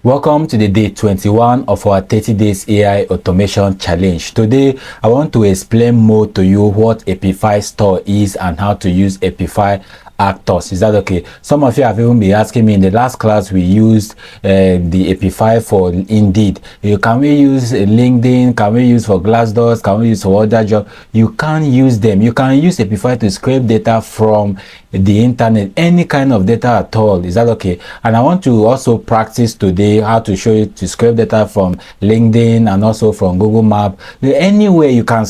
Welcome to the day 21 of our 30 days AI automation challenge. Today, I want to explain more to you what Apify store is and how to use Apify Actors. Is that okay? Some of you have even been asking me in the last class we used the Apify for Indeed. Can we use LinkedIn? Can we use for Glassdoor? Can we use for other job? You can't use them. You can use Apify to scrape data from the internet, any kind of data at all. Is that okay? And I want to also practice today how to show you to scrape data from LinkedIn and also from Google Map. Any way you can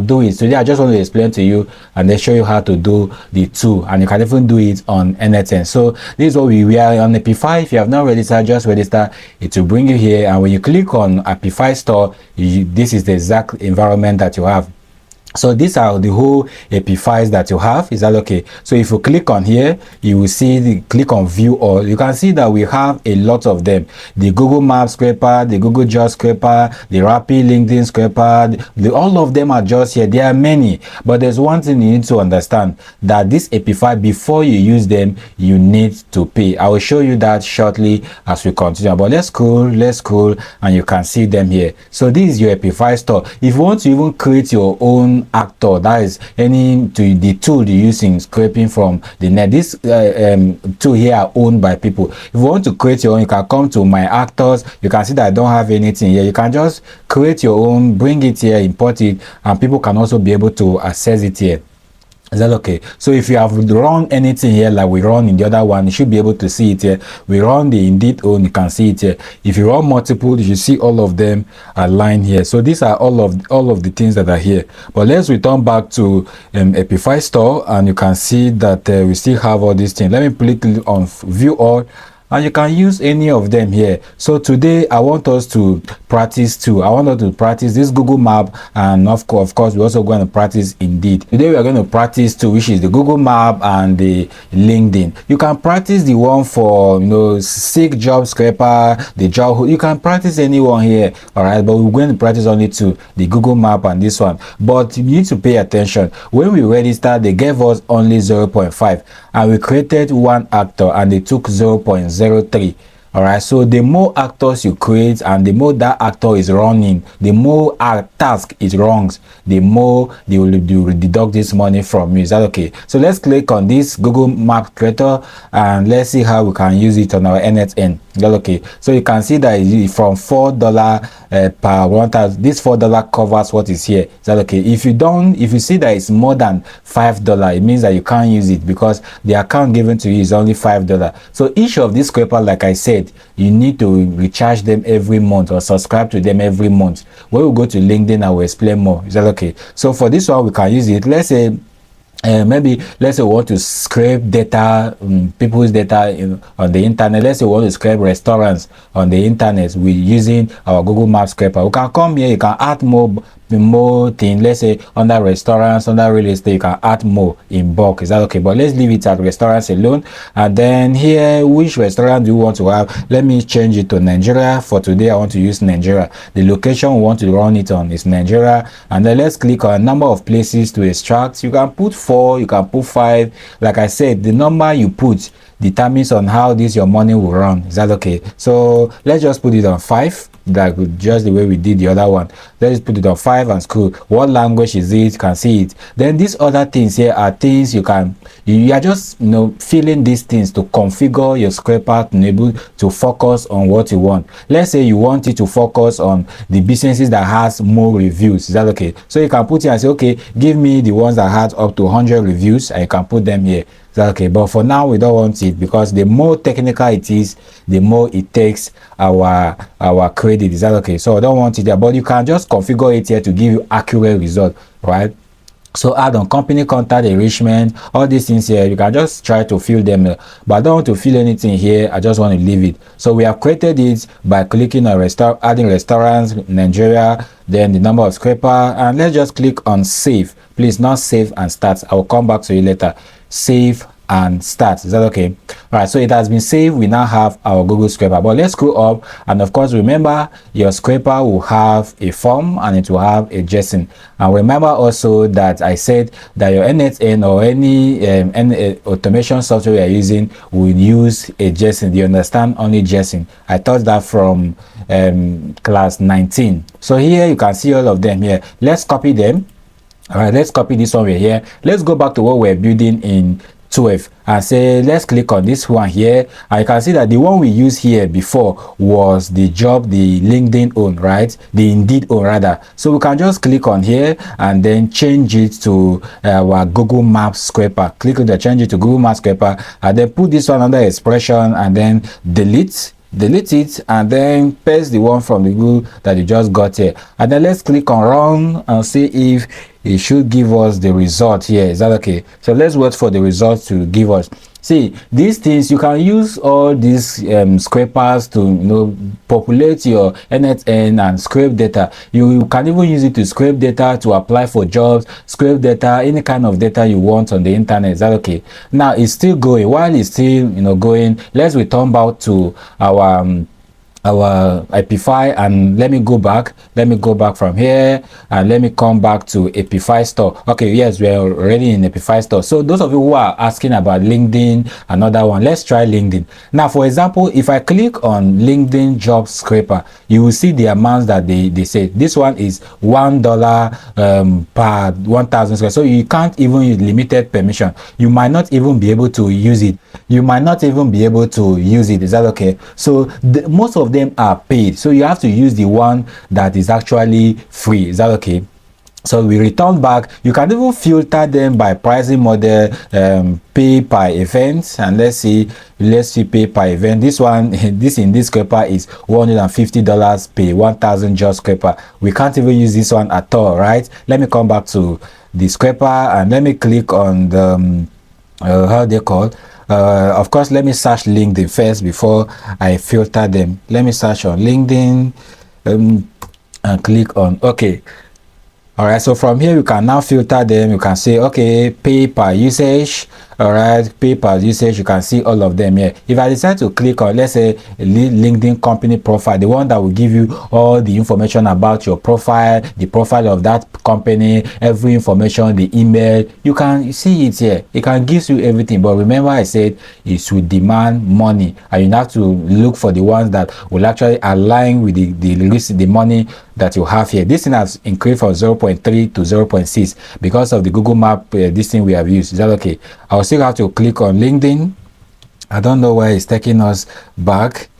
do it. Today I just want to explain to you and then show you how to do the two, and you can even do it on n8n. So this is what we are on Apify. If you have not registered, just register. It will bring you here, and when you click on Apify store, this is the exact environment that you have. So these are the whole Apifys that you have. Is that okay? So if you click on here, you will see click on view all. You can see that we have a lot of them. The Google Maps scraper, the Google Job scraper, the Rapid LinkedIn scraper, all of them are just here. There are many, but there's one thing you need to understand, that this Apify, before you use them, you need to pay. I will show you that shortly as we continue. But let's scroll, and you can see them here. So this is your Apify store. If you want to even create your own actor, that is the tool you use in scraping from the net, this tool here are owned by people. If you want to create your own, you can come to my actors. You can see that I don't have anything here. You can just create your own, bring it here, import it, and people can also be able to access it here. Is that okay? So if you have run anything here like we run in the other one, you should be able to see it here. We run the Indeed own, you can see it here. If you run multiple, you should see all of them aligned here. So these are all of the things that are here. But let's return back to Apify store, and you can see that we still have all these things. Let me click on view all, and you can use any of them here. So today I want us to practice two. I want us to practice this Google Map, and of course we're also going to practice Indeed. Today we are going to practice two, which is the Google Map and the LinkedIn. You can practice the one for seek job scraper, the job. You can practice anyone here, all right? But we're going to practice only two, the Google Map and this one. But you need to pay attention. When we registered, they gave us only 0.5, and we created one actor and they took 0.03. all right, so the more actors you create and the more that actor is running, the more task it runs, the more they will deduct this money from you. Is that okay? So let's click on this Google Map creator, and let's see how we can use it on our n8n. Okay, so you can see that from $4 per 1,000, this $4 covers what is here. Is that okay? If you see that it's more than $5, it means that you can't use it, because the account given to you is only $5. So each of these scraper, like I said, you need to recharge them every month or subscribe to them every month. When we go to LinkedIn, I will explain more. Is that okay? So for this one, we can use it. Let's say let's say we want to scrape data, people's data on the internet. Let's say we want to scrape restaurants on the internet with using our Google Maps scraper. We can come here, you can add more things. Let's say under restaurants, under real estate, you can add more in bulk. Is that okay? But let's leave it at restaurants alone. And then here, which restaurant do you want to have? Let me change it to Nigeria. For today, I want to use Nigeria. The location we want to run it on is Nigeria. And then let's click on a number of places to extract. You can put 4, you can put 5. Like I said, the number you put determines on how your money will run. Is that okay? So let's just put it on 5, like just the way we did the other one. Let's put it on 5 and scroll. What language is it? You can see it. Then these other things here are things you are just filling these things to configure your scraper to be able to focus on what you want. Let's say you want it to focus on the businesses that has more reviews. Is that okay? So you can put here and say, okay, give me the ones that had up to 100 reviews, and you can put them here. Is that okay? But for now, we don't want it, because the more technical it is, the more it takes our credit. Is that okay? So I don't want it there, but you can just configure it here to give you accurate result, right? So add on company contact, enrichment, all these things here, you can just try to fill them, but I don't want to fill anything here. I just want to leave it. So we have created it by clicking on adding restaurants, Nigeria, then the number of scraper, and let's just click on save. Please, not save and start. I will come back to you later. Save and start. Is that okay? All right, so it has been saved. We now have our Google scraper, but let's scroll up, and of course remember your scraper will have a form and it will have a JSON. And remember also that I said that your n8n or any automation software you are using will use a JSON. Do you understand? Only JSON. I taught that from class 19. So here you can see all of them here. Let's copy them. All right, let's copy this one right here. Let's go back to what we're building in 12 and say let's click on this one here, and you can see that the one we used here before was the job the LinkedIn own, right? The Indeed own rather. So we can just click on here and then change it to our Google Maps scraper. Click on the change it to Google Maps scraper, and then put this one under expression and then delete it, and then paste the one from the Google that you just got here, and then let's click on run and see if it should give us the result here. Is that okay? So let's wait for the results to give us. See, these things you can use all these scrapers to populate your n8n and scrape data. You can even use it to scrape data to apply for jobs, scrape data, any kind of data you want on the internet. Is that okay? Now it's still going. While it's still going, let's return back to our Apify, and let me go back from here, and let me come back to Apify store. Okay, yes, we're already in Apify store. So those of you who are asking about LinkedIn, another one, let's try LinkedIn. Now for example, if I click on LinkedIn job scraper, you will see the amounts that they say. This one is $1 per 1,000 square, so you can't even use limited permission. You might not even be able to use it. Is that okay? So most of them are paid, so you have to use the one that is actually free. Is that okay? So we return back. You can even filter them by pricing model, pay per event, and let's see pay per event. This one, this in this scraper is $150 per 1,000 job scraper. We can't even use this one at all, right? Let me come back to the scraper and let me click on the how they call. Of course, let me search LinkedIn first before I filter them. Let me search on LinkedIn and click on OK. All right, so from here you can now filter them. You can say okay, pay per usage. All right, pay per usage. You can see all of them here. If I decide to click on, let's say, LinkedIn company profile, the one that will give you all the information about your profile, the profile of that company, every information, the email, you can see it here. It can give you everything, but remember I said it will demand money, and you have to look for the ones that will actually align with the money that you have here. This thing has increased from 0.3 to 0.6 because of the Google Map this thing we have used. Is that okay? I'll still have to click on LinkedIn. I don't know why it's taking us back.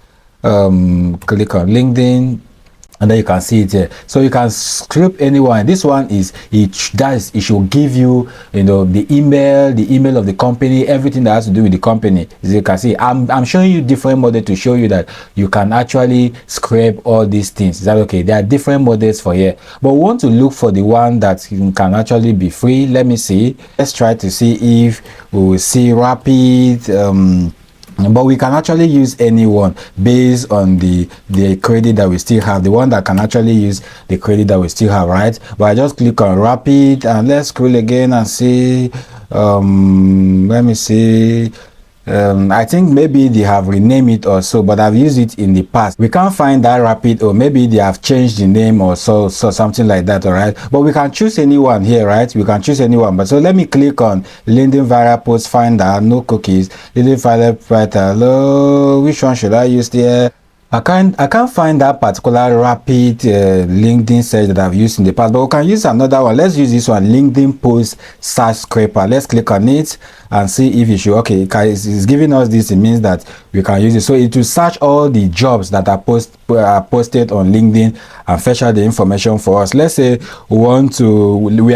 Click on LinkedIn, and then you can see it here. So you can script anyone. This one is it should give you the email of the company, everything that has to do with the company. As you can see, I'm showing you different models to show you that you can actually scrape all these things. Is that okay? There are different models for here, but we want to look for the one that can actually be free. Let me see. Let's try to see if we will see rapid. But we can actually use anyone based on the credit that we still have, the one that can actually use the credit that we still have, right? But I just click on rapid and let's scroll again and see. Let me see. I think maybe they have renamed it or so, but I've used it in the past. We can't find that rapid, or maybe they have changed the name or so something like that. All right, but we can choose anyone here, right? We can choose anyone. But so let me click on LinkedIn viral post finder, no cookies, LinkedIn viral writer. Hello, which one should I use there? I can't find that particular rapid LinkedIn search that I've used in the past, but we can use another one. Let's use this one, LinkedIn post search scraper. Let's click on it and see if it should. Okay, it's giving us this. It means that we can use it. So it will search all the jobs that are posted on LinkedIn and fetch out the information for us. Let's say we are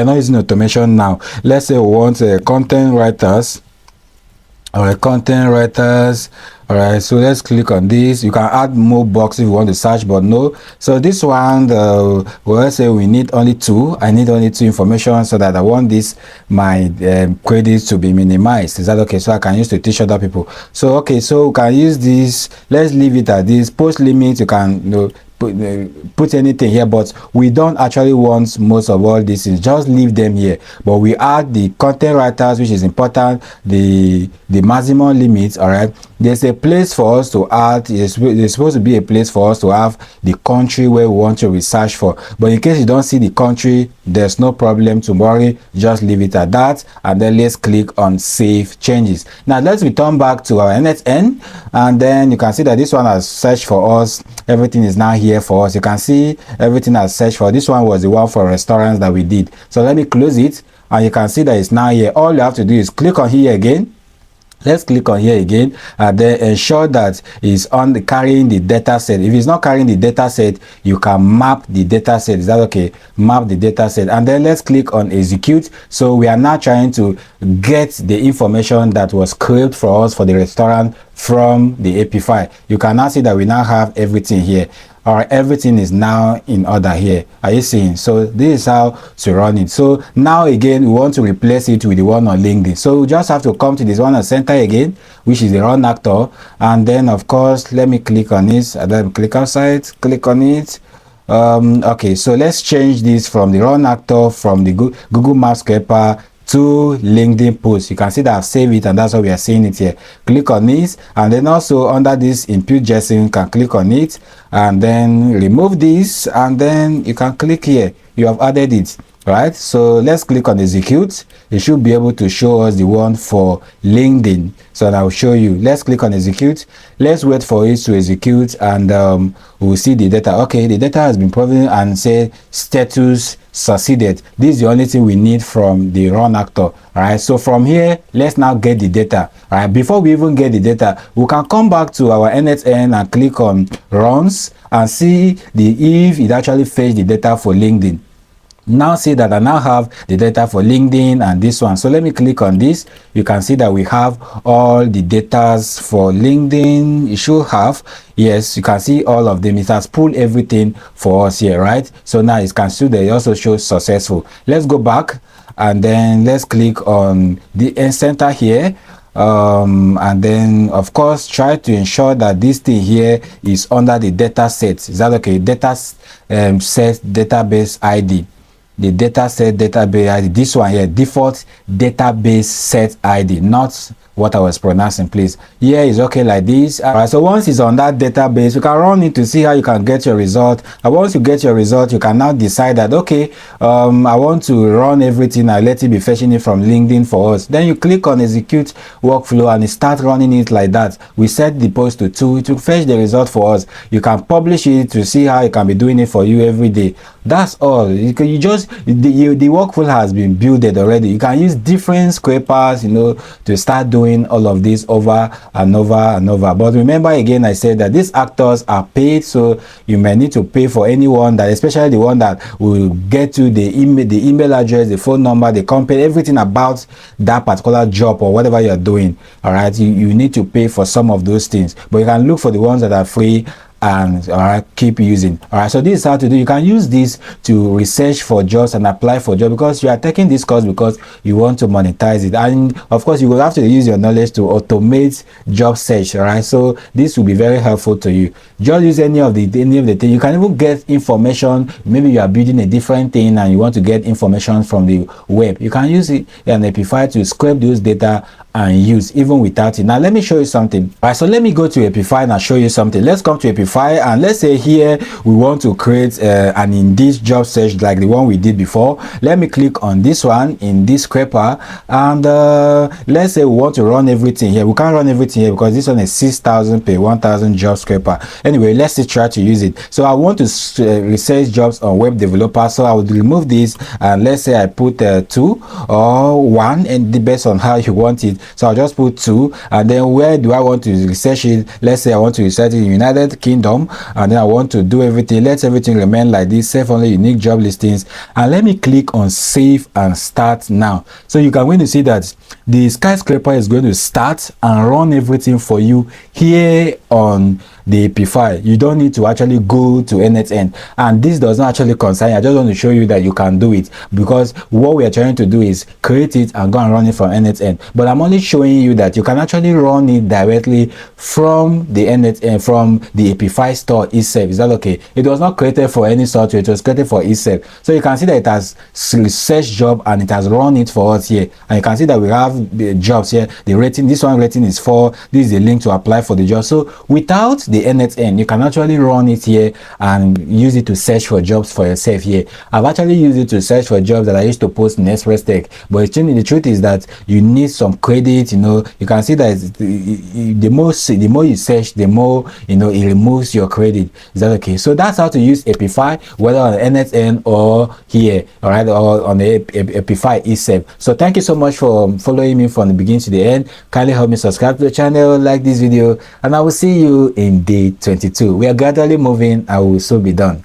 not using automation now. Let's say we want content writers. All right, content writers. All right, so let's click on this. You can add more boxes if you want to search, but no. So this one, let's say we need only 2. I need only 2 information, so that I want my credits to be minimized. Is that okay? So I can use to teach other people. So okay, so we can use this. Let's leave it at this. Post limit, you can put anything here, but we don't actually want most of all these things. Just leave them here, but we add the content writers, which is important, the maximum limits. All right, there's a place for us to add. There's supposed to be a place for us to have the country where we want to research for, but in case you don't see the country, there's no problem to worry. Just leave it at that, and then let's click on save changes. Now let's return back to our n8n, and then you can see that this one has searched for us. Everything is now here for us. You can see everything has searched for. This one was the one for restaurants that we did. So let me close it, and you can see that it's now here. All you have to do is click on here again. Let's click on here again, and then ensure that it's on the carrying the data set. If it's not carrying the data set, you can map the data set. Is that okay? Map the data set, and then let's click on execute. So we are now trying to get the information that was scraped for us for the restaurant from the Apify. You can now see that we now have everything here. Or everything is now in order here. Are you seeing? So this is how to run it. So now again, we want to replace it with the one on LinkedIn. So we just have to come to this one on center again, which is the run actor, and then of course let me click on this, and then click outside, click on it. Okay, so let's change this from the run actor from the Google Maps scraper to LinkedIn post. You can see that I've saved it, and that's why we are seeing it here. Click on this, and then also under this impute JSON, you can click on it, and then remove this, and then you can click here. You have added it. Right, so let's click on execute. It should be able to show us the one for LinkedIn. So I'll show you. Let's click on execute. Let's wait for it to execute, and we'll see the data. Okay, the data has been proven and say status succeeded. This is the only thing we need from the run actor. All right, so from here, let's now get the data. All right, before we even get the data, we can come back to our n8n and click on runs and see if it actually fetched the data for LinkedIn. Now see that I now have the data for LinkedIn and this one. So let me click on this. You can see that we have all the data for LinkedIn. You should have, yes, you can see all of them. It has pulled everything for us here, right? So now it can see that it also shows successful. Let's go back, and then let's click on the end center here. And then of course try to ensure that this thing here is under the data set. Is that okay? Data set database ID. The data set database ID, this one here, default database set ID, not what I was pronouncing, please. Here is okay like this. All right, so once it's on that database, you can run it to see how you can get your result. And once you get your result, you can now decide that, okay, I want to run everything. I let it be fetching it from LinkedIn for us. Then you click on execute workflow, and it start running it like that. We set the post to 2 to fetch the result for us. You can publish it to see how it can be doing it for you every day. That's all. You just the workflow has been built already. You can use different scrapers, you know, to start doing all of this over and over and over. But remember again, I said that these actors are paid, so you may need to pay for anyone that, especially the one that will get you the email address, the phone number, the company, everything about that particular job or whatever you're doing. All right, you need to pay for some of those things, but you can look for the ones that are free and all right, keep using. All right, so this is how to do. You can use this to research for jobs and apply for jobs, because you are taking this course because you want to monetize it, and of course you will have to use your knowledge to automate job search. All right, so this will be very helpful to you. Just use any of the thing. You can even get information. Maybe you are building a different thing and you want to get information from the web. You can use it in Apify to scrape those data and use even without it. Now let me show you something. All right, so let me go to Apify and I'll show you something. Let's come to Apify, and let's say here we want to create an Indeed job search like the one we did before. Let me click on this one in this scraper, and let's say we want to run everything here. We can't run everything here because this one is 6,000 per 1,000 job scraper. Anyway, let's just try to use it. So I want to research jobs on web developer, so I would remove this, and let's say I put 2 or 1, and based on how you want it. So I'll just put 2, and then where do I want to research it? Let's say I want to research it in United Kingdom, and then I want to do everything. Let everything remain like this, save only unique job listings, and let me click on save and start now. So you can going to see that the skyscraper is going to start and run everything for you here on the Apify. You don't need to actually go to n8n, and this does not actually concern you. I just want to show you that you can do it, because what we are trying to do is create it and go and run it from n8n. But I'm only showing you that you can actually run it directly from the n8n, from the Apify store itself. Is that okay? It was not created for any software, it was created for itself. So you can see that it has search job and it has run it for us here, and you can see that we have the jobs here. The rating, this one rating is 4. This is the link to apply for the job. So without the n8n, you can actually run it here and use it to search for jobs for yourself here. I've actually used it to search for jobs that I used to post in Express Tech, but the truth is that you need some credit. You know, you can see that the more you search, the more, you know, it removes your credit. Is that okay? So that's how to use Apify, whether on n8n or here, all right, or on the Apify itself. So thank you so much for following me from the beginning to the end. Kindly help me subscribe to the channel, like this video, and I will see you in day 22. We are gradually moving and we will soon be done.